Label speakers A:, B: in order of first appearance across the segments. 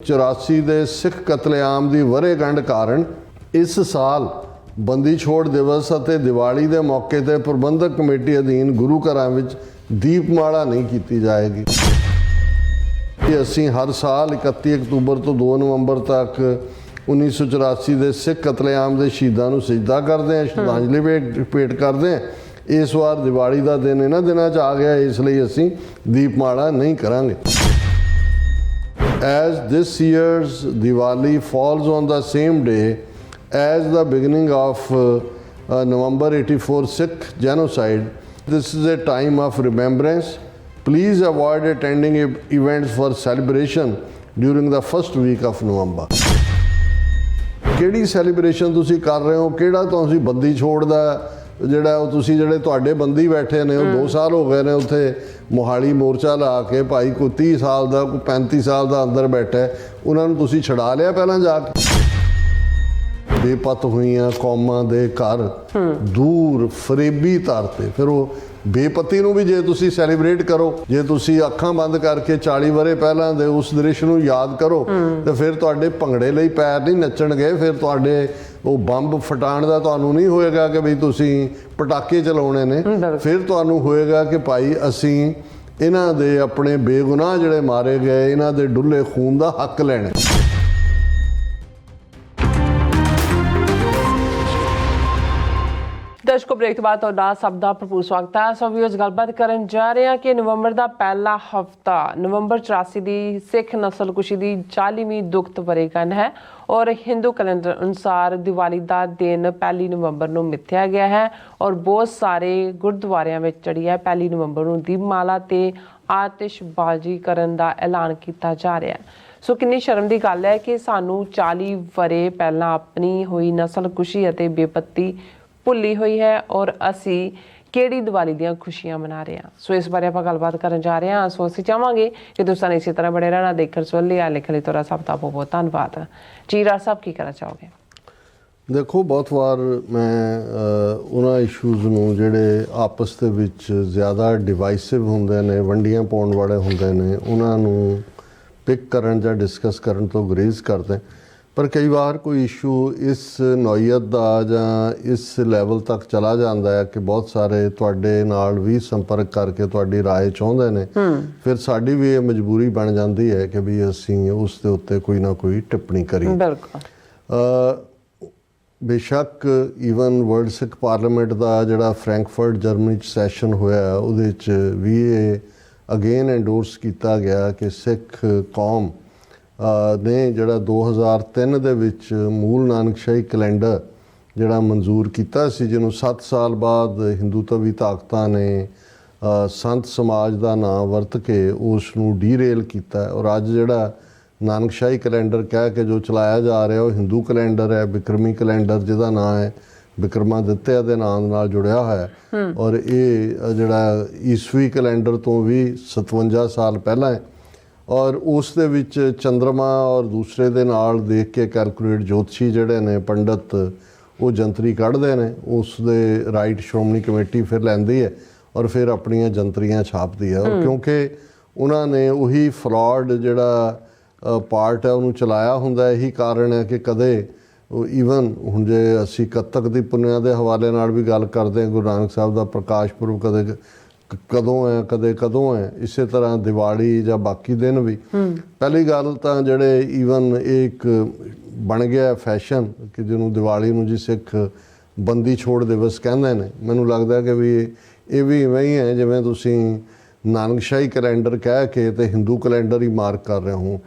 A: 84 ਦੇ ਸਿੱਖ ਕਤਲੇਆਮ ਦੀ ਵਰ੍ਹੇਗੰਢ ਕਾਰਨ ਇਸ ਸਾਲ ਬੰਦੀ ਛੋੜ ਦਿਵਸ ਅਤੇ ਦੀਵਾਲੀ ਦੇ ਮੌਕੇ ਤੇ ਪ੍ਰਬੰਧਕ ਕਮੇਟੀ ਅਧੀਨ ਗੁਰੂ ਘਰਾਂ ਵਿੱਚ ਦੀਪਮਾਲਾ ਨਹੀਂ ਕੀਤੀ ਜਾਏਗੀ। ਅਸੀਂ ਹਰ ਸਾਲ 31 ਅਕਤੂਬਰ ਤੋਂ 2 ਨਵੰਬਰ ਤੱਕ 1984 ਦੇ ਸਿੱਖ ਕਤਲੇਆਮ ਦੇ ਸ਼ਹੀਦਾਂ ਨੂੰ ਸਜਦਾ ਕਰਦੇ ਹਾਂ, ਸ਼ਰਧਾਂਜਲੀ ਭੇਟ ਕਰਦੇ ਹਾਂ। ਇਸ ਵਾਰ ਦੀਵਾਲੀ ਦਾ ਦਿਨ ਇਹਨਾਂ ਦਿਨਾਂ 'ਚ ਆ ਗਿਆ, ਇਸ ਲਈ ਅਸੀਂ ਦੀਪਮਾਲਾ ਨਹੀਂ ਕਰਾਂਗੇ। As this year's Diwali falls on the same day as the beginning of November 84 Sikh genocide, this is a time of remembrance. Please avoid attending events for celebration during the first week of November. ਕਿਹੜੀ celebration ਤੁਸੀਂ ਕਰ ਰਹੇ ਹੋ, ਕਿਹੜਾ ਤੁਸੀਂ ਬੰਦੀ ਛੋੜ ਦਾ ਜਿਹੜਾ ਉਹ ਤੁਸੀਂ ਜਿਹੜੇ ਤੁਹਾਡੇ ਬੰਦੀ ਬੈਠੇ ਨੇ ਉਹ 2 ਸਾਲ ਹੋ ਗਏ ਨੇ ਉੱਥੇ ਮੋਹਾਲੀ ਮੋਰਚਾ ਲਾ ਕੇ, ਭਾਈ ਕੋਈ 30 ਸਾਲ ਦਾ ਕੋਈ 35 ਸਾਲ ਦਾ ਅੰਦਰ ਬੈਠਾ, ਉਹਨਾਂ ਨੂੰ ਤੁਸੀਂ ਛੁਡਾ ਲਿਆ ਪਹਿਲਾਂ ਜਾ ਕੇ। ਬੇਪਤ ਹੋਈਆਂ ਕੌਮਾਂ ਦੇ ਘਰ ਦੂਰ ਫਰੇਬੀ ਧਰ ਤੇ ਫਿਰ ਉਹ ਬੇਪਤੀ ਨੂੰ ਵੀ ਜੇ ਤੁਸੀਂ ਸੈਲੀਬ੍ਰੇਟ ਕਰੋ, ਜੇ ਤੁਸੀਂ ਅੱਖਾਂ ਬੰਦ ਕਰਕੇ 40 ਵਰ੍ਹੇ ਪਹਿਲਾਂ ਦੇ ਉਸ ਦ੍ਰਿਸ਼ ਨੂੰ ਯਾਦ ਕਰੋ ਤੇ ਫਿਰ ਤੁਹਾਡੇ ਭੰਗੜੇ ਲਈ ਪੈਰ ਨਹੀਂ ਨੱਚਣਗੇ, ਫਿਰ ਤੁਹਾਡੇ ਉਹ ਬੰਬ ਫਟਾਉਣ ਦਾ ਤੁਹਾਨੂੰ ਨਹੀਂ ਹੋਏਗਾ ਕਿ ਵੀ ਤੁਸੀਂ ਪਟਾਕੇ ਚਲਾਉਣੇ ਨੇ, ਫਿਰ ਤੁਹਾਨੂੰ ਹੋਏਗਾ ਕਿ ਭਾਈ ਅਸੀਂ ਇਹਨਾਂ ਦੇ ਆਪਣੇ ਬੇਗੁਨਾਹ ਜਿਹੜੇ ਮਾਰੇ ਗਏ ਇਹਨਾਂ ਦੇ ਡੁੱਲੇ ਖੂਨ ਦਾ ਹੱਕ ਲੈਣਾ।
B: दर्शकों ब्रेक के बाद ਤੁਹਾਡਾ ਸਭ ਦਾ ਭਰਪੂਰ ਸਵਾਗਤ ਹੈ। ਸੋ ਵੀਅਰਸ ਗੱਲਬਾਤ ਕਰਨ ਜਾ ਰਹੇ ਹਾਂ ਕਿ ਨਵੰਬਰ ਦਾ ਪਹਿਲਾ ਹਫਤਾ ਨਵੰਬਰ 84 ਦੀ ਸਿੱਖ ਨਸਲਕੁਸ਼ੀ ਦੀ 40ਵੀਂ ਦੁਖਤ ਵਰ੍ਹੇਗੰਢ ਹੈ ਔਰ ਹਿੰਦੂ ਕੈਲੰਡਰ ਅਨੁਸਾਰ ਦੀਵਾਲੀ ਦਾ ਦਿਨ 1 ਨਵੰਬਰ ਨੂੰ ਮਿਥਿਆ ਗਿਆ ਹੈ ਔਰ ਬਹੁਤ ਸਾਰੇ ਗੁਰਦੁਆਰਿਆਂ ਵਿੱਚ ਜਿਹੜੀ ਹੈ 1 ਨਵੰਬਰ ਨੂੰ ਦੀਪਮਾਲਾ ਤੇ ਆਤਿਸ਼ਬਾਜ਼ੀ ਕਰਨ ਦਾ ਐਲਾਨ ਕੀਤਾ ਜਾ ਰਿਹਾ ਹੈ। ਸੋ ਕਿੰਨੀ ਸ਼ਰਮ ਦੀ ਗੱਲ ਹੈ ਕਿ ਸਾਨੂੰ 40 ਵਰ੍ਹੇ ਪਹਿਲਾਂ ਆਪਣੀ ਹੋਈ ਨਸਲਕੁਸ਼ੀ ਅਤੇ ਬੇਪਤੀ ਭੁੱਲੀ ਹੋਈ ਹੈ ਔਰ ਅਸੀਂ ਕਿਹੜੀ ਦੀਵਾਲੀ ਦੀਆਂ ਖੁਸ਼ੀਆਂ ਮਨਾ ਰਹੇ ਹਾਂ। ਸੋ ਇਸ ਬਾਰੇ ਆਪਾਂ ਗੱਲਬਾਤ ਕਰਨ ਜਾ ਰਹੇ ਹਾਂ। ਸੋ ਅਸੀਂ ਚਾਹਾਂਗੇ ਕਿ ਤੁਸੀਂ ਇਸੇ ਤਰ੍ਹਾਂ ਬੜੇ ਰਹਿਣਾ। ਦੇਖਣ ਸੁਣ ਲਿਆ ਲਿਖ ਲਈ ਤੁਹਾਡਾ ਸਭ ਦਾ ਬਹੁਤ ਬਹੁਤ ਧੰਨਵਾਦ ਜੀ। ਰਾਜ ਸਾਹਿਬ ਕੀ ਕਹਿਣਾ ਚਾਹੋਗੇ?
A: ਦੇਖੋ, ਬਹੁਤ ਵਾਰ ਮੈਂ ਉਹਨਾਂ ਇਸ਼ੂਜ਼ ਨੂੰ ਜਿਹੜੇ ਆਪਸ ਦੇ ਵਿੱਚ ਜ਼ਿਆਦਾ ਡਿਵਾਈਸਿਵ ਹੁੰਦੇ ਨੇ, ਵੰਡੀਆਂ ਪਾਉਣ ਵਾਲੇ ਹੁੰਦੇ ਨੇ, ਉਹਨਾਂ ਨੂੰ ਪਿਕ ਕਰਨ ਜਾਂ ਡਿਸਕਸ ਕਰਨ ਤੋਂ ਗੁਰੇਜ਼ ਕਰਦੇ। ਪਰ ਕਈ ਵਾਰ ਕੋਈ ਇਸ਼ੂ ਇਸ ਨੌਈਅਤ ਦਾ ਜਾਂ ਇਸ ਲੈਵਲ ਤੱਕ ਚਲਾ ਜਾਂਦਾ ਹੈ ਕਿ ਬਹੁਤ ਸਾਰੇ ਤੁਹਾਡੇ ਨਾਲ ਵੀ ਸੰਪਰਕ ਕਰਕੇ ਤੁਹਾਡੀ ਰਾਏ ਚਾਹੁੰਦੇ ਨੇ, ਫਿਰ ਸਾਡੀ ਵੀ ਇਹ ਮਜਬੂਰੀ ਬਣ ਜਾਂਦੀ ਹੈ ਕਿ ਵੀ ਅਸੀਂ ਉਸ ਦੇ ਉੱਤੇ ਕੋਈ ਨਾ ਕੋਈ ਟਿੱਪਣੀ ਕਰੀਏ। ਬਿਲਕੁਲ। ਬੇਸ਼ੱਕ ਈਵਨ ਵਰਲਡ ਸਿੱਖ ਪਾਰਲੀਮੈਂਟ ਦਾ ਜਿਹੜਾ ਫਰੈਂਕਫਰਟ ਜਰਮਨੀ 'ਚ ਸੈਸ਼ਨ ਹੋਇਆ ਉਹਦੇ 'ਚ ਵੀ ਇਹ ਅਗੇਨ ਐਂਡੋਰਸ ਕੀਤਾ ਗਿਆ ਕਿ ਸਿੱਖ ਕੌਮ ਨੇ ਜਿਹੜਾ 2003 ਦੇ ਵਿੱਚ ਮੂਲ ਨਾਨਕਸ਼ਾਹੀ ਕੈਲੰਡਰ ਜਿਹੜਾ ਮਨਜ਼ੂਰ ਕੀਤਾ ਸੀ, ਜਿਹਨੂੰ 7 ਸਾਲ ਬਾਅਦ ਹਿੰਦੂਤਵੀ ਤਾਕਤਾਂ ਨੇ ਸੰਤ ਸਮਾਜ ਦਾ ਨਾਂ ਵਰਤ ਕੇ ਉਸ ਨੂੰ ਡੀਰੇਲ ਕੀਤਾ ਔਰ ਅੱਜ ਜਿਹੜਾ ਨਾਨਕਸ਼ਾਹੀ ਕੈਲੰਡਰ ਕਹਿ ਕੇ ਜੋ ਚਲਾਇਆ ਜਾ ਰਿਹਾ ਉਹ ਹਿੰਦੂ ਕੈਲੰਡਰ ਹੈ, ਬਿਕਰਮੀ ਕੈਲੰਡਰ ਜਿਹਦਾ ਨਾਂ ਹੈ ਬਿਕਰਮਾਦਿੱਤਿਆ ਦੇ ਨਾਮ ਨਾਲ ਜੁੜਿਆ ਹੋਇਆ ਔਰ ਇਹ ਜਿਹੜਾ ਈਸਵੀ ਕੈਲੰਡਰ ਤੋਂ ਵੀ 57 ਸਾਲ ਪਹਿਲਾਂ ਹੈ ਔਰ ਉਸ ਦੇ ਵਿੱਚ ਚੰਦਰਮਾ ਔਰ ਦੂਸਰੇ ਦੇ ਨਾਲ ਦੇਖ ਕੇ ਕੈਲਕੂਲੇਟ ਜੋਤਸ਼ੀ ਜਿਹੜੇ ਨੇ ਪੰਡਤ ਉਹ ਜੰਤਰੀ ਕੱਢਦੇ ਨੇ, ਉਸ ਦੇ ਰਾਈਟ ਸ਼੍ਰੋਮਣੀ ਕਮੇਟੀ ਫਿਰ ਲੈਂਦੀ ਹੈ ਔਰ ਫਿਰ ਆਪਣੀਆਂ ਜੰਤਰੀਆਂ ਛਾਪਦੀ ਹੈ ਔਰ ਕਿਉਂਕਿ ਉਹਨਾਂ ਨੇ ਉਹੀ ਫਰਾਡ ਜਿਹੜਾ ਪਾਰਟ ਹੈ ਉਹਨੂੰ ਚਲਾਇਆ ਹੁੰਦਾ। ਇਹੀ ਕਾਰਨ ਹੈ ਕਿ ਕਦੇ ਈਵਨ ਹੁਣ ਜੇ ਅਸੀਂ ਕੱਤਕ ਦੀ ਪੁੰਨਿਆ ਦੇ ਹਵਾਲੇ ਨਾਲ ਵੀ ਗੱਲ ਕਰਦੇ ਹਾਂ, ਗੁਰੂ ਨਾਨਕ ਸਾਹਿਬ ਦਾ ਪ੍ਰਕਾਸ਼ ਪੁਰਬ ਕਦੇ ਕਦੋਂ ਹੈ ਕਦੇ ਕਦੋਂ ਹੈ, ਇਸੇ ਤਰ੍ਹਾਂ ਦੀਵਾਲੀ ਜਾਂ ਬਾਕੀ ਦਿਨ ਵੀ। ਪਹਿਲੀ ਗੱਲ ਤਾਂ ਜਿਹੜੇ ਈਵਨ ਇਹ ਇੱਕ ਬਣ ਗਿਆ ਫੈਸ਼ਨ ਕਿ ਜਿਹਨੂੰ ਦੀਵਾਲੀ ਨੂੰ ਜੀ ਸਿੱਖ ਬੰਦੀ ਛੋੜ ਦਿਵਸ ਕਹਿੰਦੇ ਨੇ, ਮੈਨੂੰ ਲੱਗਦਾ ਕਿ ਵੀ ਇਹ ਵੀ ਇਵੇਂ ਹੀ ਹੈ ਜਿਵੇਂ ਤੁਸੀਂ ਨਾਨਕਸ਼ਾਹੀ ਕੈਲੰਡਰ ਕਹਿ ਕੇ ਤੇ ਹਿੰਦੂ ਕੈਲੰਡਰ ਹੀ ਮਾਰਕ ਕਰ ਰਹੇ ਹੋ,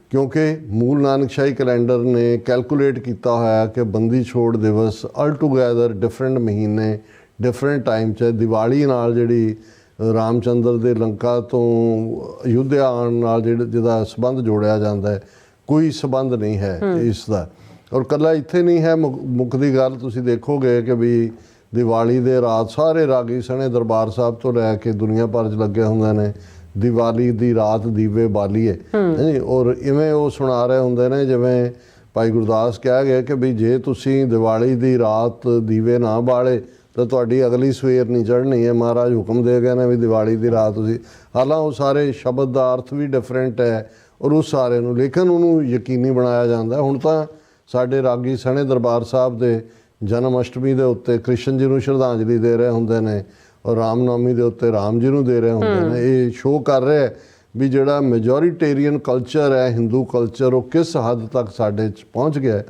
A: ਕਿਉਂਕਿ ਮੂਲ ਨਾਨਕਸ਼ਾਹੀ ਕੈਲੰਡਰ ਨੇ ਕੈਲਕੂਲੇਟ ਕੀਤਾ ਹੋਇਆ ਕਿ ਬੰਦੀ ਛੋੜ ਦਿਵਸ ਆਲ ਟੂਗੈਦਰ ਡਿਫਰੈਂਟ ਮਹੀਨੇ ਡਿਫਰੈਂਟ ਟਾਈਮ 'ਚ ਦੀਵਾਲੀ ਨਾਲ ਜਿਹੜੀ ਰਾਮਚੰਦਰ ਦੇ ਲੰਕਾ ਤੋਂ ਅਯੁੱਧਿਆ ਆਉਣ ਨਾਲ ਜਿਹਦਾ ਸੰਬੰਧ ਜੋੜਿਆ ਜਾਂਦਾ ਹੈ, ਕੋਈ ਸੰਬੰਧ ਨਹੀਂ ਹੈ ਇਸ ਦਾ। ਔਰ ਇਕੱਲਾ ਇੱਥੇ ਨਹੀਂ ਹੈ, ਮੁੱਕਦੀ ਗੱਲ ਤੁਸੀਂ ਦੇਖੋਗੇ ਕਿ ਵੀ ਦੀਵਾਲੀ ਦੇ ਰਾਤ ਸਾਰੇ ਰਾਗੀ ਸਣੇ ਦਰਬਾਰ ਸਾਹਿਬ ਤੋਂ ਲੈ ਕੇ ਦੁਨੀਆ ਭਰ 'ਚ ਲੱਗੇ ਹੁੰਦੇ ਨੇ ਦੀਵਾਲੀ ਦੀ ਰਾਤ ਦੀਵੇ ਬਾਲੀਏ ਔਰ ਇਵੇਂ ਉਹ ਸੁਣਾ ਰਹੇ ਹੁੰਦੇ ਨੇ ਜਿਵੇਂ ਭਾਈ ਗੁਰਦਾਸ ਕਹਿ ਗਏ ਕਿ ਵੀ ਜੇ ਤੁਸੀਂ ਦੀਵਾਲੀ ਦੀ ਰਾਤ ਦੀਵੇ ਨਾ ਬਾਲੇ ਤਾਂ ਤੁਹਾਡੀ ਅਗਲੀ ਸਵੇਰ ਨਹੀਂ ਚੜ੍ਹਨੀ ਹੈ। ਮਹਾਰਾਜ ਹੁਕਮ ਦੇ ਗਏ ਨੇ ਵੀ ਦੀਵਾਲੀ ਦੀ ਰਾਤ ਤੁਸੀਂ, ਹਾਲਾਂ ਉਹ ਸਾਰੇ ਸ਼ਬਦ ਦਾ ਅਰਥ ਵੀ ਡਿਫਰੈਂਟ ਹੈ ਔਰ ਉਸ ਸਾਰੇ ਨੂੰ, ਲੇਕਿਨ ਉਹਨੂੰ ਯਕੀਨੀ ਬਣਾਇਆ ਜਾਂਦਾ। ਹੁਣ ਤਾਂ ਸਾਡੇ ਰਾਗੀ ਸਣੇ ਦਰਬਾਰ ਸਾਹਿਬ ਦੇ ਜਨਮ ਅਸ਼ਟਮੀ ਦੇ ਉੱਤੇ ਕ੍ਰਿਸ਼ਨ ਜੀ ਨੂੰ ਸ਼ਰਧਾਂਜਲੀ ਦੇ ਰਹੇ ਹੁੰਦੇ ਨੇ ਔਰ ਰਾਮਨੌਮੀ ਦੇ ਉੱਤੇ ਰਾਮ ਜੀ ਨੂੰ ਦੇ ਰਹੇ ਹੁੰਦੇ ਨੇ। ਇਹ ਸ਼ੋਅ ਕਰ ਰਿਹਾ ਵੀ ਜਿਹੜਾ ਮੈਜੋਰੀਟੇਰੀਅਨ ਕਲਚਰ ਹੈ, ਹਿੰਦੂ ਕਲਚਰ, ਉਹ ਕਿਸ ਹੱਦ ਤੱਕ ਸਾਡੇ 'ਚ ਪਹੁੰਚ ਗਿਆ ਹੈ।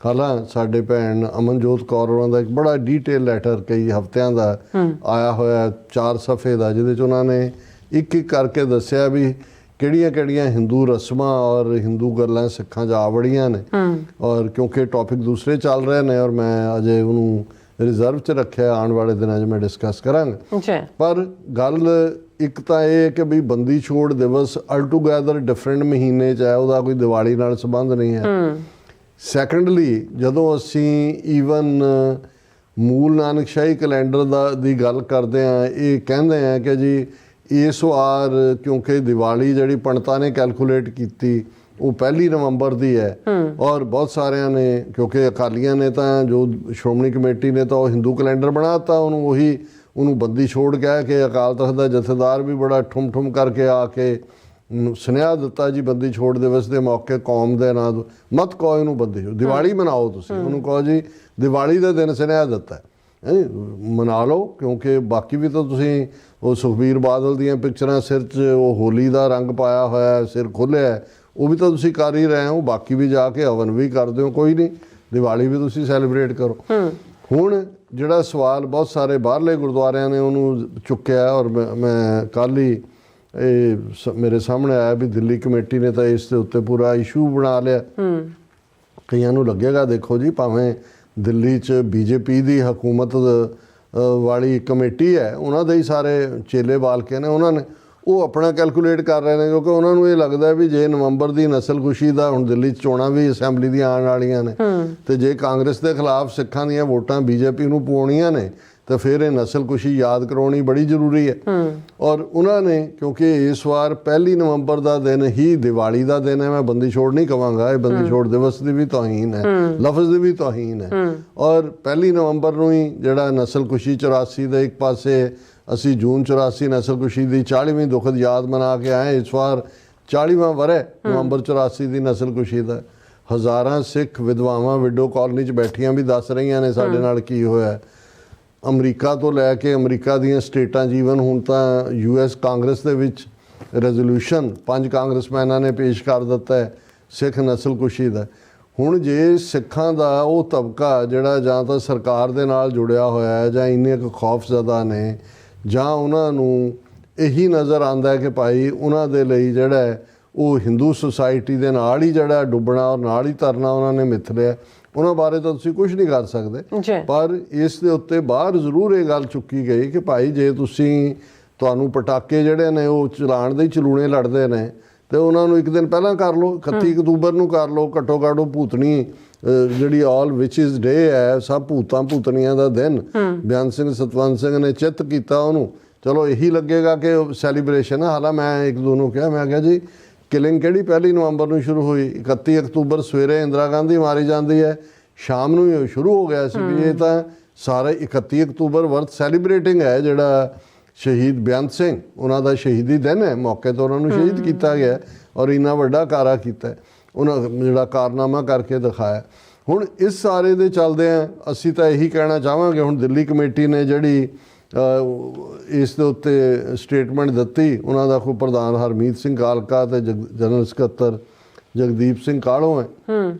A: ਹਾਲਾਂ ਸਾਡੇ ਭੈਣ ਅਮਨਜੋਤ ਕੌਰ ਉਹਨਾਂ ਦਾ ਇੱਕ ਬੜਾ ਡੀਟੇਲ ਲੈਟਰ ਕਈ ਹਫ਼ਤਿਆਂ ਦਾ ਆਇਆ ਹੋਇਆ 4 ਸਫ਼ੇ ਦਾ, ਜਿਹਦੇ 'ਚ ਉਹਨਾਂ ਨੇ ਇੱਕ ਇੱਕ ਕਰਕੇ ਦੱਸਿਆ ਵੀ ਕਿਹੜੀਆਂ ਕਿਹੜੀਆਂ ਹਿੰਦੂ ਰਸਮਾਂ ਔਰ ਹਿੰਦੂ ਗੱਲਾਂ ਸਿੱਖਾਂ 'ਚ ਆ ਵੜੀਆਂ ਨੇ। ਔਰ ਕਿਉਂਕਿ ਟੌਪਿਕ ਦੂਸਰੇ ਚੱਲ ਰਹੇ ਨੇ ਔਰ ਮੈਂ ਅਜੇ ਉਹਨੂੰ ਰਿਜ਼ਰਵ 'ਚ ਰੱਖਿਆ, ਆਉਣ ਵਾਲੇ ਦਿਨਾਂ 'ਚ ਮੈਂ ਡਿਸਕਸ ਕਰਾਂਗਾ। ਪਰ ਗੱਲ ਇੱਕ ਤਾਂ ਇਹ ਹੈ ਕਿ ਵੀ ਬੰਦੀ ਛੋੜ ਦਿਵਸ ਅਲਟੂਗੈਦਰ ਡਿਫਰੈਂਟ ਮਹੀਨੇ 'ਚ ਹੈ, ਉਹਦਾ ਕੋਈ ਦੀਵਾਲੀ ਨਾਲ ਸੰਬੰਧ ਨਹੀਂ ਹੈ। ਸੈਕੰਡਲੀ, ਜਦੋਂ ਅਸੀਂ ਈਵਨ ਮੂਲ ਨਾਨਕਸ਼ਾਹੀ ਕੈਲੰਡਰ ਦੀ ਗੱਲ ਕਰਦੇ ਹਾਂ, ਇਹ ਕਹਿੰਦੇ ਹਾਂ ਕਿ ਜੀ ਇਸ ਵਾਰ ਕਿਉਂਕਿ ਦੀਵਾਲੀ ਜਿਹੜੀ ਪੰਡਤਾਂ ਨੇ ਕੈਲਕੂਲੇਟ ਕੀਤੀ ਉਹ 1 ਨਵੰਬਰ ਦੀ ਹੈ ਔਰ ਬਹੁਤ ਸਾਰਿਆਂ ਨੇ, ਕਿਉਂਕਿ ਅਕਾਲੀਆਂ ਨੇ ਤਾਂ ਜੋ ਸ਼੍ਰੋਮਣੀ ਕਮੇਟੀ ਨੇ ਤਾਂ ਉਹ ਹਿੰਦੂ ਕੈਲੰਡਰ ਬਣਾਤਾ, ਉਹਨੂੰ ਬੰਦੀ ਛੋੜ ਕਹਿ ਕੇ ਅਕਾਲ ਤਖਤ ਦਾ ਜਥੇਦਾਰ ਵੀ ਬੜਾ ਠੁੰਮ ਕਰਕੇ ਆ ਕੇ ਸੁਨੇਹਾ ਦਿੱਤਾ ਜੀ ਬੰਦੀ ਛੋੜ ਦਿਵਸ ਦੇ ਮੌਕੇ ਕੌਮ ਦੇ ਨਾਂ ਮਤ ਕਹੋ ਇਹਨੂੰ ਬੰਦੀ ਛੋੜ, ਦਿਵਾਲੀ ਮਨਾਓ, ਤੁਸੀਂ ਉਹਨੂੰ ਕਹੋ ਜੀ ਦਿਵਾਲੀ ਦੇ ਦਿਨ ਸੁਨੇਹਾ ਦਿੱਤਾ ਮਨਾ ਲਓ। ਕਿਉਂਕਿ ਬਾਕੀ ਵੀ ਤਾਂ ਤੁਸੀਂ ਉਹ ਸੁਖਬੀਰ ਬਾਦਲ ਦੀਆਂ ਪਿਕਚਰਾਂ ਸਿਰ 'ਚ ਉਹ ਹੋਲੀ ਦਾ ਰੰਗ ਪਾਇਆ ਹੋਇਆ, ਸਿਰ ਖੋਲ੍ਹਿਆ, ਉਹ ਵੀ ਤਾਂ ਤੁਸੀਂ ਕਰ ਹੀ ਰਹੇ ਹੋ। ਬਾਕੀ ਵੀ ਜਾ ਕੇ ਹਵਨ ਵੀ ਕਰਦੇ ਹੋ, ਕੋਈ ਨਹੀਂ, ਦੀਵਾਲੀ ਵੀ ਤੁਸੀਂ ਸੈਲੀਬ੍ਰੇਟ ਕਰੋ। ਹੁਣ ਜਿਹੜਾ ਸਵਾਲ ਬਹੁਤ ਸਾਰੇ ਬਾਹਰਲੇ ਗੁਰਦੁਆਰਿਆਂ ਨੇ ਉਹਨੂੰ ਚੁੱਕਿਆ ਔਰ ਮੈਂ ਕੱਲ੍ਹ ਹੀ ਇਹ ਮੇਰੇ ਸਾਹਮਣੇ ਆਇਆ ਵੀ ਦਿੱਲੀ ਕਮੇਟੀ ਨੇ ਤਾਂ ਇਸ ਦੇ ਉੱਤੇ ਪੂਰਾ ਇਸ਼ੂ ਬਣਾ ਲਿਆ। ਕਈਆਂ ਨੂੰ ਲੱਗੇਗਾ ਦੇਖੋ ਜੀ, ਭਾਵੇਂ ਦਿੱਲੀ 'ਚ ਬੀਜੇਪੀ ਦੀ ਹਕੂਮਤ ਵਾਲੀ ਕਮੇਟੀ ਹੈ, ਉਹਨਾਂ ਦੇ ਹੀ ਸਾਰੇ ਚੇਲੇ ਬਾਲ ਕੇ ਨੇ, ਉਹਨਾਂ ਨੇ ਉਹ ਆਪਣਾ ਕੈਲਕੂਲੇਟ ਕਰ ਰਹੇ ਨੇ, ਕਿਉਂਕਿ ਉਹਨਾਂ ਨੂੰ ਇਹ ਲੱਗਦਾ ਵੀ ਜੇ ਨਵੰਬਰ ਦੀ ਨਸਲਕੁਸ਼ੀ ਦਾ, ਹੁਣ ਦਿੱਲੀ 'ਚ ਚੋਣਾਂ ਵੀ ਅਸੈਂਬਲੀ ਦੀਆਂ ਆਉਣ ਵਾਲੀਆਂ ਨੇ, ਤੇ ਜੇ ਕਾਂਗਰਸ ਦੇ ਖਿਲਾਫ ਸਿੱਖਾਂ ਦੀਆਂ ਵੋਟਾਂ ਬੀਜੇਪੀ ਨੂੰ ਪਾਉਣੀਆਂ ਨੇ ਤਾਂ ਫਿਰ ਇਹ ਨਸਲਕੁਸ਼ੀ ਯਾਦ ਕਰਾਉਣੀ ਬੜੀ ਜ਼ਰੂਰੀ ਹੈ। ਔਰ ਉਹਨਾਂ ਨੇ ਕਿਉਂਕਿ ਇਸ ਵਾਰ 1 ਨਵੰਬਰ ਦਾ ਦਿਨ ਹੀ ਦੀਵਾਲੀ ਦਾ ਦਿਨ ਹੈ, ਮੈਂ ਬੰਦੀ ਛੋੜ ਨਹੀਂ ਕਵਾਂਗਾ, ਇਹ ਬੰਦੀ ਛੋੜ ਦਿਵਸ ਦੀ ਵੀ ਤੋਹੀਨ ਹੈ, ਲਫ਼ਜ਼ ਦੀ ਵੀ ਤੋਹੀਨ ਹੈ। ਔਰ 1 ਨਵੰਬਰ ਨੂੰ ਹੀ ਜਿਹੜਾ ਨਸਲਕੁਸ਼ੀ 84 ਦੇ ਇੱਕ ਪਾਸੇ ਅਸੀਂ ਜੂਨ 84 ਨਸਲਕੁਸ਼ੀ ਦੀ 40ਵੀਂ ਦੁਖਦ ਯਾਦ ਮਨਾ ਕੇ ਆਏ, ਇਸ ਵਾਰ 40ਵਾਂ ਵਰ੍ਹਾ ਨਵੰਬਰ 84 ਦੀ ਨਸਲਕੁਸ਼ੀ ਦਾ। ਹਜ਼ਾਰਾਂ ਸਿੱਖ ਵਿਧਵਾਵਾਂ ਵਿਡੋ ਕਾਲਨੀ 'ਚ ਬੈਠੀਆਂ ਵੀ ਦੱਸ ਰਹੀਆਂ ਨੇ ਸਾਡੇ ਨਾਲ ਕੀ ਹੋਇਆ। ਅਮਰੀਕਾ ਤੋਂ ਲੈ ਕੇ ਅਮਰੀਕਾ ਦੀਆਂ ਸਟੇਟਾਂ, ਜੀਵਨ ਹੁਣ ਤਾਂ US ਕਾਂਗਰਸ ਦੇ ਵਿੱਚ ਰੈਜ਼ੋਲੂਸ਼ਨ 5 ਕਾਂਗਰਸਮੈਨਾਂ ਨੇ ਪੇਸ਼ ਕਰ ਦਿੱਤਾ ਹੈ ਸਿੱਖ ਨਸਲਕੁਸ਼ੀ ਦਾ। ਹੁਣ ਜੇ ਸਿੱਖਾਂ ਦਾ ਉਹ ਤਬਕਾ ਜਿਹੜਾ ਜਾਂ ਤਾਂ ਸਰਕਾਰ ਦੇ ਨਾਲ ਜੁੜਿਆ ਹੋਇਆ ਹੈ ਜਾਂ ਇੰਨੇ ਕੁ ਖੌਫਜ਼ਦਾ ਨੇ, ਜਾਂ ਉਹਨਾਂ ਨੂੰ ਇਹੀ ਨਜ਼ਰ ਆਉਂਦਾ ਹੈ ਕਿ ਭਾਈ ਉਹਨਾਂ ਦੇ ਲਈ ਜਿਹੜਾ ਹੈ ਉਹ ਹਿੰਦੂ ਸੁਸਾਇਟੀ ਦੇ ਨਾਲ ਹੀ ਜਿਹੜਾ ਡੁੱਬਣਾ ਔਰ ਨਾਲ ਹੀ ਤਰਨਾ ਉਹਨਾਂ ਨੇ ਮਿੱਥ ਲਿਆ, ਉਹਨਾਂ ਬਾਰੇ ਤਾਂ ਤੁਸੀਂ ਕੁਝ ਨਹੀਂ ਕਰ ਸਕਦੇ। ਪਰ ਇਸ ਦੇ ਉੱਤੇ ਬਾਹਰ ਜ਼ਰੂਰ ਇਹ ਗੱਲ ਚੁੱਕੀ ਗਈ ਕਿ ਭਾਈ ਜੇ ਤੁਹਾਨੂੰ ਪਟਾਕੇ ਜਿਹੜੇ ਨੇ ਉਹ ਚਲਾਉਣ ਦੇ ਹੀ ਚਲੂਣੇ ਲੜਦੇ ਨੇ ਤੇ ਉਹਨਾਂ ਨੂੰ ਇੱਕ ਦਿਨ ਪਹਿਲਾਂ ਕਰ ਲਓ, 31 ਅਕਤੂਬਰ ਨੂੰ ਕਰ ਲਓ, ਘੱਟੋ ਘੱਟ ਉਹ ਭੂਤਣੀ ਜਿਹੜੀ ਆਲ ਵਿਚਿਸ ਡੇ ਹੈ, ਸਭ ਭੂਤਾਂ ਭੂਤਣੀਆਂ ਦਾ ਦਿਨ, ਬਿਆਨ ਸਿੰਘ ਸਤਵੰਤ ਸਿੰਘ ਨੇ ਚਿੱਤ ਕੀਤਾ ਉਹਨੂੰ, ਚਲੋ ਇਹੀ ਲੱਗੇਗਾ ਕਿ ਸੈਲੀਬ੍ਰੇਸ਼ਨ ਹੈ। ਹਾਲਾਂ ਮੈਂ ਇੱਕ ਦੋ ਨੂੰ ਕਿਹਾ, ਮੈਂ ਕਿਹਾ ਜੀ ਕਿਲਿੰਗ ਕਿਹੜੀ 1 ਨਵੰਬਰ ਨੂੰ ਸ਼ੁਰੂ ਹੋਈ, 31 ਅਕਤੂਬਰ ਸਵੇਰੇ ਇੰਦਰਾ ਗਾਂਧੀ ਮਾਰੀ ਜਾਂਦੀ ਹੈ, ਸ਼ਾਮ ਨੂੰ ਹੀ ਸ਼ੁਰੂ ਹੋ ਗਿਆ ਸੀ ਵੀ ਇਹ ਤਾਂ ਸਾਰੇ 31 ਅਕਤੂਬਰ ਵਰਥ ਸੈਲੀਬ੍ਰੇਟਿੰਗ ਹੈ, ਜਿਹੜਾ ਸ਼ਹੀਦ ਬੇਅੰਤ ਸਿੰਘ ਉਹਨਾਂ ਦਾ ਸ਼ਹੀਦੀ ਦਿਨ ਹੈ, ਮੌਕੇ 'ਤੇ ਉਹਨਾਂ ਨੂੰ ਸ਼ਹੀਦ ਕੀਤਾ ਗਿਆ ਔਰ ਇੰਨਾ ਵੱਡਾ ਕਾਰਾ ਕੀਤਾ, ਉਹਨਾਂ ਜਿਹੜਾ ਕਾਰਨਾਮਾ ਕਰਕੇ ਦਿਖਾਇਆ। ਹੁਣ ਇਸ ਸਾਰੇ ਦੇ ਚੱਲਦੇ ਆ ਅਸੀਂ ਤਾਂ ਇਹੀ ਕਹਿਣਾ ਚਾਹਾਂਗੇ, ਹੁਣ ਦਿੱਲੀ ਕਮੇਟੀ ਨੇ ਜਿਹੜੀ ਇਸ ਦੇ ਉੱਤੇ ਸਟੇਟਮੈਂਟ ਦਿੱਤੀ, ਉਹਨਾਂ ਦਾ ਕੋਈ ਪ੍ਰਧਾਨ ਹਰਮੀਤ ਸਿੰਘ ਕਾਲਕਾ ਤੇ ਜਨਰਲ ਸਕੱਤਰ ਜਗਦੀਪ ਸਿੰਘ ਕਾਹਲੋਂ ਹੈ,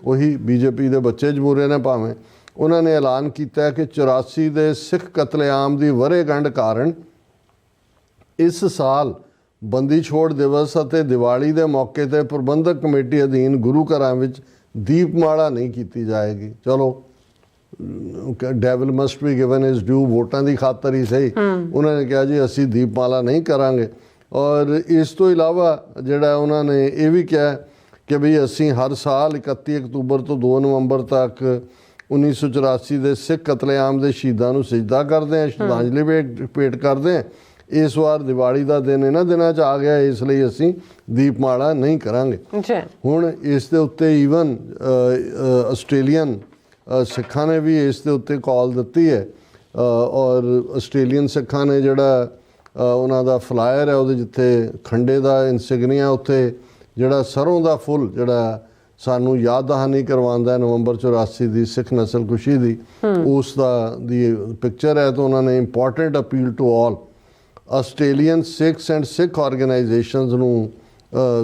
A: ਉਹੀ ਬੀਜੇਪੀ ਦੇ ਬੱਚੇ ਜਮੂਰੇ ਨੇ ਭਾਵੇਂ, ਉਹਨਾਂ ਨੇ ਐਲਾਨ ਕੀਤਾ ਕਿ 84 ਦੇ ਸਿੱਖ ਕਤਲੇਆਮ ਦੀ ਵਰ੍ਹੇਗੰਢ ਕਾਰਨ ਇਸ ਸਾਲ ਬੰਦੀ ਛੋੜ ਦਿਵਸ ਅਤੇ ਦੀਵਾਲੀ ਦੇ ਮੌਕੇ 'ਤੇ ਪ੍ਰਬੰਧਕ ਕਮੇਟੀ ਅਧੀਨ ਗੁਰੂ ਘਰਾਂ ਵਿੱਚ ਦੀਪਮਾਲਾ ਨਹੀਂ ਕੀਤੀ ਜਾਏਗੀ। ਚਲੋ devil must be given is due, ਵੋਟਾਂ ਦੀ ਖਾਤਰ ਹੀ ਸਹੀ, ਉਹਨਾਂ ਨੇ ਕਿਹਾ ਜੀ ਅਸੀਂ ਦੀਪਮਾਲਾ ਨਹੀਂ ਕਰਾਂਗੇ। ਔਰ ਇਸ ਤੋਂ ਇਲਾਵਾ ਜਿਹੜਾ ਉਹਨਾਂ ਨੇ ਇਹ ਵੀ ਕਿਹਾ ਕਿ ਵੀ ਅਸੀਂ ਹਰ ਸਾਲ 31 ਅਕਤੂਬਰ ਤੋਂ 2 ਨਵੰਬਰ ਤੱਕ 1984 ਦੇ ਸਿੱਖ ਕਤਲੇਆਮ ਦੇ ਸ਼ਹੀਦਾਂ ਨੂੰ ਸਜਦਾ ਕਰਦੇ ਹਾਂ, ਸ਼ਰਧਾਂਜਲੀ ਭੇਟ ਕਰਦੇ ਹਾਂ। ਇਸ ਵਾਰ ਦੀਵਾਲੀ ਦਾ ਦਿਨ ਇਹਨਾਂ ਦਿਨਾਂ 'ਚ ਆ ਗਿਆ, ਇਸ ਲਈ ਅਸੀਂ ਦੀਪਮਾਲਾ ਨਹੀਂ ਕਰਾਂਗੇ। ਹੁਣ ਇਸ ਦੇ ਉੱਤੇ ਈਵਨ ਆਸਟ੍ਰੇਲੀਅਨ ਸਿੱਖਾਂ ਨੇ ਵੀ ਇਸ ਦੇ ਉੱਤੇ ਕਾਲ ਦਿੱਤੀ ਹੈ ਔਰ ਆਸਟ੍ਰੇਲੀਅਨ ਸਿੱਖਾਂ ਨੇ ਜਿਹੜਾ ਉਹਨਾਂ ਦਾ ਫਲਾਇਰ ਹੈ ਉਹਦੇ ਜਿੱਥੇ ਖੰਡੇ ਦਾ ਇਨਸਿਗਨੀਆ ਉੱਥੇ ਜਿਹੜਾ ਸਰੋਂ ਦਾ ਫੁੱਲ ਜਿਹੜਾ ਸਾਨੂੰ ਯਾਦ ਦਹਾਨੀ ਕਰਵਾਉਂਦਾ ਨਵੰਬਰ 84 ਦੀ ਸਿੱਖ ਨਸਲਕੁਸ਼ੀ ਦੀ, ਉਸ ਦਾ ਦੀ ਪਿਕਚਰ ਹੈ। ਤਾਂ ਉਹਨਾਂ ਨੇ important appeal to all Australian Sikhs and Sikh organisations ਨੂੰ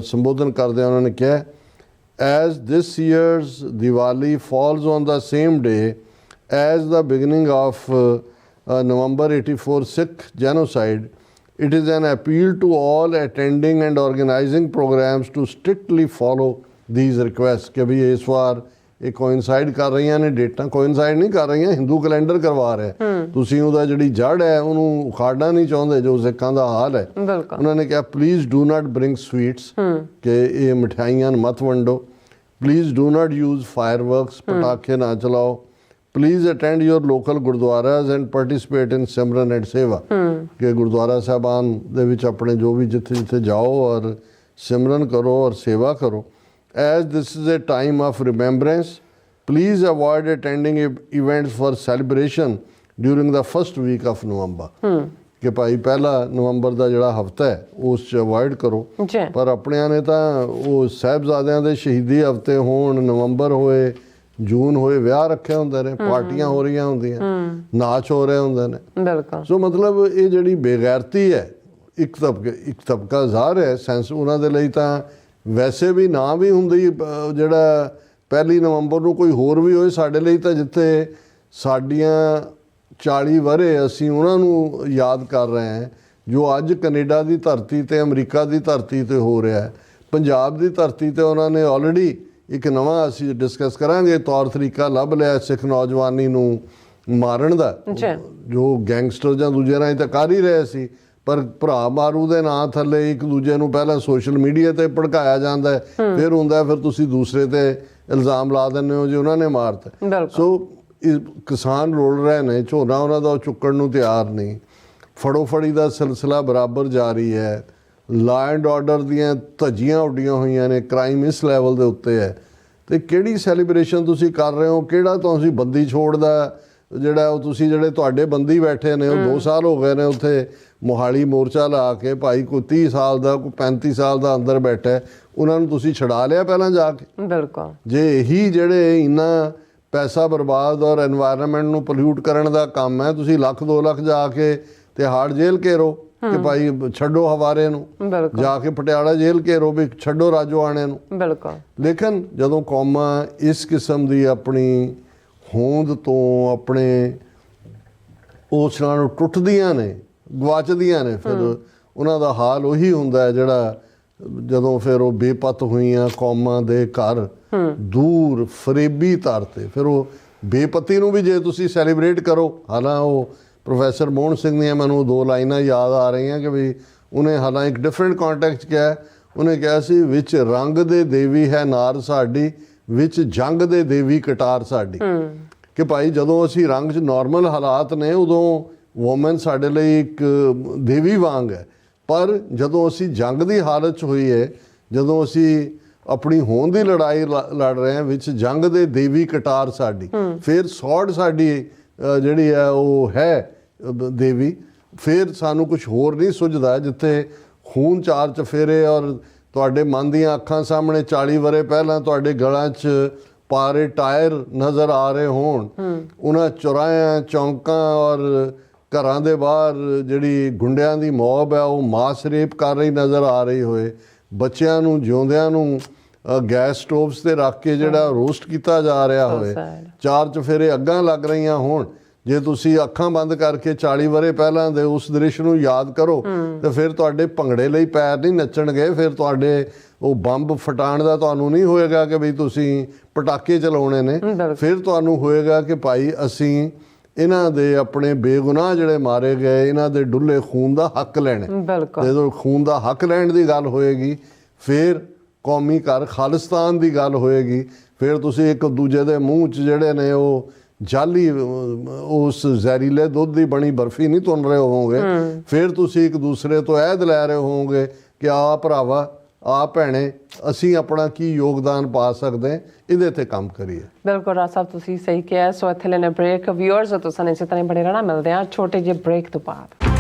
A: ਸੰਬੋਧਨ ਕਰਦਿਆਂ ਉਹਨਾਂ ਨੇ ਕਿਹਾ, as this year's Diwali falls on the same day as the beginning of November 84 Sikh genocide, it is an appeal to all attending and organizing programs to strictly follow these requests कि भी इस बार ਇਹ ਕੋਇਨਸਾਈਡ ਕਰ ਰਹੀਆਂ ਨੇ ਡੇਟਾਂ, ਕੋਇਨਸਾਈਡ ਨਹੀਂ ਕਰ ਰਹੀਆਂ, ਹਿੰਦੂ ਕੈਲੰਡਰ ਕਰਵਾ ਰਿਹਾ। ਤੁਸੀਂ ਉਹਦਾ ਜਿਹੜੀ ਜੜ ਹੈ ਉਹਨੂੰ ਉਖਾੜਨਾ ਨਹੀਂ ਚਾਹੁੰਦੇ, ਜੋ ਸਿੱਖਾਂ ਦਾ ਹਾਲ ਹੈ। ਉਹਨਾਂ ਨੇ ਕਿਹਾ please do not bring sweets, ਕਿ ਇਹ ਮਠਿਆਈਆਂ ਮਤ ਵੰਡੋ। ਪਲੀਜ਼ ਡੂ ਨਾਟ ਯੂਜ਼ ਫਾਇਰਵਰਕਸ, ਪਟਾਕੇ ਨਾ ਚਲਾਓ। Please attend your local gurdwaras and participate in Simran and ਸੇਵਾ, ਕਿ ਗੁਰਦੁਆਰਾ ਸਾਹਿਬਾਨ ਦੇ ਵਿੱਚ ਆਪਣੇ ਜੋ ਵੀ ਜਿੱਥੇ ਜਿੱਥੇ ਜਾਓ ਔਰ ਸਿਮਰਨ ਕਰੋ ਔਰ ਸੇਵਾ ਕਰੋ। As this is a time of remembrance, please avoid attending events for celebration during the first week of November. ਕਿ ਭਾਈ ਪਹਿਲਾ ਨਵੰਬਰ ਦਾ ਜਿਹੜਾ ਹਫਤਾ ਹੈ ਉਸ 'ਚ ਅਵੋਇਡ ਕਰੋ। ਪਰ ਆਪਣਿਆਂ ਨੇ ਤਾਂ ਉਹ ਸਾਹਿਬਜ਼ਾਦਿਆਂ ਦੇ ਸ਼ਹੀਦੀ ਹਫਤੇ ਹੋਣ, ਨਵੰਬਰ ਹੋਏ, ਜੂਨ ਹੋਏ, ਵਿਆਹ ਰੱਖੇ ਹੁੰਦੇ ਨੇ, ਪਾਰਟੀਆਂ ਹੋ ਰਹੀਆਂ ਹੁੰਦੀਆਂ, ਨਾਚ ਹੋ ਰਹੇ ਹੁੰਦੇ ਨੇ। ਸੋ ਮਤਲਬ ਇਹ ਜਿਹੜੀ ਬੇਗੈਰਤੀ ਹੈ, ਇੱਕ ਤਬਕਾ ਜ਼ਾਹਰ ਹੈ ਸੈਂਸ ਉਹਨਾਂ ਦੇ ਲਈ ਤਾਂ ਵੈਸੇ ਵੀ ਨਾ ਵੀ ਹੁੰਦੀ ਜਿਹੜਾ 1 ਨਵੰਬਰ ਨੂੰ ਕੋਈ ਹੋਰ ਵੀ ਹੋਏ, ਸਾਡੇ ਲਈ ਤਾਂ ਜਿੱਥੇ ਸਾਡੀਆਂ 40 ਵਰ੍ਹੇ ਅਸੀਂ ਉਹਨਾਂ ਨੂੰ ਯਾਦ ਕਰ ਰਹੇ ਹਾਂ ਜੋ ਅੱਜ ਕੈਨੇਡਾ ਦੀ ਧਰਤੀ 'ਤੇ, ਅਮਰੀਕਾ ਦੀ ਧਰਤੀ 'ਤੇ ਹੋ ਰਿਹਾ ਹੈ। ਪੰਜਾਬ ਦੀ ਧਰਤੀ 'ਤੇ ਉਹਨਾਂ ਨੇ ਆਲਰੇਡੀ ਇੱਕ ਨਵਾਂ ਅਸੀਂ ਡਿਸਕਸ ਕਰਾਂਗੇ ਤੌਰ ਤਰੀਕਾ ਲੱਭ ਲਿਆ ਸਿੱਖ ਨੌਜਵਾਨੀ ਨੂੰ ਮਾਰਨ ਦਾ, ਜੋ ਗੈਂਗਸਟਰ ਜਾਂ ਦੂਜੇ ਰਾਹੀਂ ਤਾਂ ਕਰ ਹੀ ਰਹੇ ਸੀ। ਪਰ ਭਰਾ ਮਾਰੂ ਦੇ ਨਾਂ ਥੱਲੇ ਇੱਕ ਦੂਜੇ ਨੂੰ ਪਹਿਲਾਂ ਸੋਸ਼ਲ ਮੀਡੀਆ 'ਤੇ ਭੜਕਾਇਆ ਜਾਂਦਾ, ਫਿਰ ਹੁੰਦਾ ਫਿਰ ਤੁਸੀਂ ਦੂਸਰੇ 'ਤੇ ਇਲਜ਼ਾਮ ਲਾ ਦਿੰਦੇ ਹੋ ਜੀ ਉਹਨਾਂ ਨੇ ਮਾਰਤਾ। ਸੋ ਕਿਸਾਨ ਰੋਲ ਰਹੇ ਨੇ, ਝੋਨਾ ਉਹਨਾਂ ਦਾ ਚੁੱਕਣ ਨੂੰ ਤਿਆਰ ਨਹੀਂ। ਫੜੋ ਫੜੀ ਦਾ ਸਿਲਸਿਲਾ ਬਰਾਬਰ ਜਾਰੀ ਹੈ। ਲਾ ਐਂਡ ਆਰਡਰ ਦੀਆਂ ਧੱਜੀਆਂ ਉੱਡੀਆਂ ਹੋਈਆਂ ਨੇ, ਕ੍ਰਾਈਮ ਇਸ ਲੈਵਲ ਦੇ ਉੱਤੇ ਹੈ। ਅਤੇ ਕਿਹੜੀ ਸੈਲੀਬ੍ਰੇਸ਼ਨ ਤੁਸੀਂ ਕਰ ਰਹੇ ਹੋ? ਕਿਹੜਾ ਤੁਸੀਂ ਬੰਦੀ ਛੋੜ ਦਾ ਜਿਹੜਾ ਉਹ ਤੁਸੀਂ ਜਿਹੜੇ ਤੁਹਾਡੇ ਬੰਦੀ ਬੈਠੇ ਨੇ, ਉਹ 2 ਸਾਲ ਹੋ ਗਏ ਨੇ ਉੱਥੇ ਮੋਹਾਲੀ ਮੋਰਚਾ ਲਾ ਕੇ, ਭਾਈ ਕੋਈ 30 ਸਾਲ ਦਾ, ਕੋਈ 35 ਸਾਲ ਦਾ ਅੰਦਰ ਬੈਠਾ, ਉਹਨਾਂ ਨੂੰ ਤੁਸੀਂ ਛੁਡਾ ਲਿਆ ਪਹਿਲਾਂ ਜਾ ਕੇ। ਬਿਲਕੁਲ। ਜੇ ਇਹੀ ਜਿਹੜੇ ਇੰਨਾ ਪੈਸਾ ਬਰਬਾਦ ਔਰ ਐਨਵਾਇਰਨਮੈਂਟ ਨੂੰ ਪੋਲਿਊਟ ਕਰਨ ਦਾ ਕੰਮ ਹੈ, ਤੁਸੀਂ 1-2 ਲੱਖ ਜਾ ਕੇ ਤਿਹਾੜ ਜੇਲ੍ਹ ਘੇਰੋ ਕਿ ਭਾਈ ਛੱਡੋ ਹਵਾਰੇ ਨੂੰ, ਜਾ ਕੇ ਪਟਿਆਲਾ ਜੇਲ੍ਹ ਘੇਰੋ ਵੀ ਛੱਡੋ ਰਾਜੋਆਣੇ ਨੂੰ। ਲੇਕਿਨ ਜਦੋਂ ਕੌਮਾਂ ਇਸ ਕਿਸਮ ਦੀ ਆਪਣੀ ਹੋਂਦ ਤੋਂ, ਆਪਣੇ ਉਸ ਨਾਲ ਟੁੱਟਦੀਆਂ ਨੇ, ਗਵਾਚਦੀਆਂ ਨੇ, ਫਿਰ ਉਹਨਾਂ ਦਾ ਹਾਲ ਉਹੀ ਹੁੰਦਾ ਹੈ ਜਿਹੜਾ ਜਦੋਂ ਫਿਰ ਉਹ ਬੇਪਤ ਹੋਈਆਂ ਕੌਮਾਂ ਦੇ ਘਰ ਦੂਰ ਫਰੇਬੀ ਤੌਰ 'ਤੇ, ਫਿਰ ਉਹ ਬੇਪਤੀ ਨੂੰ ਵੀ ਜੇ ਤੁਸੀਂ ਸੈਲੀਬ੍ਰੇਟ ਕਰੋ। ਹਾਲਾਂ ਉਹ ਪ੍ਰੋਫੈਸਰ ਮੋਹਨ ਸਿੰਘ ਦੀਆਂ ਮੈਨੂੰ 2 ਲਾਈਨਾਂ ਯਾਦ ਆ ਰਹੀਆਂ ਕਿ ਵੀ ਉਹਨੇ ਹਾਲਾਂ ਇੱਕ ਡਿਫਰੈਂਟ ਕੰਟੈਕਸਟ ਕਿਹਾ। ਉਹਨੇ ਕਿਹਾ ਸੀ, ਵਿੱਚ ਰੰਗ ਦੇ ਦੇਵੀ ਹੈ ਨਾਰ ਸਾਡੀ, ਵਿੱਚ ਜੰਗ ਦੇ ਦੇਵੀ ਕਟਾਰ ਸਾਡੀ। ਕਿ ਭਾਈ ਜਦੋਂ ਅਸੀਂ ਰੰਗ 'ਚ ਨੋਰਮਲ ਹਾਲਾਤ ਨੇ ਉਦੋਂ ਵੂਮਨ ਸਾਡੇ ਲਈ ਇੱਕ ਦੇਵੀ ਵਾਂਗ ਹੈ, ਪਰ ਜਦੋਂ ਅਸੀਂ ਜੰਗ ਦੀ ਹਾਲਤ 'ਚ ਹੋਈ ਹੈ, ਜਦੋਂ ਅਸੀਂ ਆਪਣੀ ਹੋਂਦ ਦੀ ਲੜਾਈ ਲੜ ਰਹੇ ਹਾਂ, ਵਿੱਚ ਜੰਗ ਦੇ ਦੇਵੀ ਕਟਾਰ ਸਾਡੀ, ਫਿਰ ਸੌਡ ਸਾਡੀ ਜਿਹੜੀ ਹੈ ਉਹ ਹੈ ਦੇਵੀ। ਫਿਰ ਸਾਨੂੰ ਕੁਝ ਹੋਰ ਨਹੀਂ ਸੁਝਦਾ ਜਿੱਥੇ ਖੂਨ 4 ਚਫੇਰੇ ਔਰ ਤੁਹਾਡੇ ਮਨ ਦੀਆਂ ਅੱਖਾਂ ਸਾਹਮਣੇ 40 ਵਰ੍ਹੇ ਪਹਿਲਾਂ ਤੁਹਾਡੇ ਗਲਾਂ 'ਚ ਪਾਰੇ ਟਾਇਰ ਨਜ਼ਰ ਆ ਰਹੇ ਹੋਣ, ਉਹਨਾਂ ਚੌਰਾਹਿਆਂ, ਚੌਂਕਾਂ ਔਰ ਘਰਾਂ ਦੇ ਬਾਹਰ ਜਿਹੜੀ ਗੁੰਡਿਆਂ ਦੀ ਮੌਬ ਹੈ ਉਹ ਮਾਸ ਰੇਪ ਕਰ ਰਹੀ ਨਜ਼ਰ ਆ ਰਹੀ ਹੋਏ, ਬੱਚਿਆਂ ਨੂੰ ਜਿਉਂਦਿਆਂ ਨੂੰ ਗੈਸ ਸਟੋਵਸ 'ਤੇ ਰੱਖ ਕੇ ਜਿਹੜਾ ਰੋਸਟ ਕੀਤਾ ਜਾ ਰਿਹਾ ਹੋਵੇ, 4 ਚਫੇਰੇ ਅੱਗਾਂ ਲੱਗ ਰਹੀਆਂ ਹੋਣ, ਜੇ ਤੁਸੀਂ ਅੱਖਾਂ ਬੰਦ ਕਰਕੇ 40 ਵਰ੍ਹੇ ਪਹਿਲਾਂ ਦੇ ਉਸ ਦ੍ਰਿਸ਼ ਨੂੰ ਯਾਦ ਕਰੋ ਤੇ ਫਿਰ ਤੁਹਾਡੇ ਭੰਗੜੇ ਲਈ ਪੈਰ ਨਹੀਂ ਨੱਚਣਗੇ। ਫਿਰ ਤੁਹਾਡੇ ਉਹ ਬੰਬ ਫਟਾਉਣ ਦਾ ਤੁਹਾਨੂੰ ਨਹੀਂ ਹੋਏਗਾ ਕਿ ਵੀ ਤੁਸੀਂ ਪਟਾਕੇ ਚਲਾਉਣੇ ਨੇ। ਫਿਰ ਤੁਹਾਨੂੰ ਹੋਏਗਾ ਕਿ ਭਾਈ ਅਸੀਂ ਇਹਨਾਂ ਦੇ ਆਪਣੇ ਬੇਗੁਨਾਹ ਜਿਹੜੇ ਮਾਰੇ ਗਏ, ਇਹਨਾਂ ਦੇ ਡੁੱਲੇ ਖੂਨ ਦਾ ਹੱਕ ਲੈਣਾ। ਜਦੋਂ ਖੂਨ ਦਾ ਹੱਕ ਲੈਣ ਦੀ ਗੱਲ ਹੋਏਗੀ, ਫਿਰ ਕੌਮੀ ਘਰ ਖਾਲਿਸਤਾਨ ਦੀ ਗੱਲ ਹੋਏਗੀ। ਫਿਰ ਤੁਸੀਂ ਇੱਕ ਦੂਜੇ ਦੇ ਮੂੰਹ 'ਚ ਜਿਹੜੇ ਨੇ ਉਹ ਜਾਲੀ ਉਸ ਜ਼ਹਿਰੀਲੇ ਦੁੱਧ ਦੀ ਬਣੀ ਬਰਫੀ ਨਹੀਂ ਤੁੰਨ ਰਹੇ ਹੋਵੋਗੇ। ਫਿਰ ਤੁਸੀਂ ਇੱਕ ਦੂਸਰੇ ਤੋਂ ਅਹਿਦ ਲੈ ਰਹੇ ਹੋਵੋਗੇ ਕਿ ਆ ਭਰਾਵਾ, ਆ ਭੈਣੇ, ਅਸੀਂ ਆਪਣਾ ਕੀ ਯੋਗਦਾਨ ਪਾ ਸਕਦੇ, ਇਹਦੇ 'ਤੇ ਕੰਮ ਕਰੀਏ।
B: ਬਿਲਕੁਲ ਰਾਜ ਸਾਹਿਬ, ਤੁਸੀਂ ਸਹੀ ਕਿਹਾ। ਸੋ ਇੱਥੇ ਲੈਣੇ ਬ੍ਰੇਕ। ਵਿਊਅਰਸ ਤੋਂ ਸਾਨੂੰ ਇਸੇ ਤਰ੍ਹਾਂ ਬਣੇ ਰਹਿਣਾ। ਮਿਲਦੇ ਹਾਂ ਛੋਟੇ ਜਿਹੇ ਬ੍ਰੇਕ ਤੋਂ ਬਾਅਦ।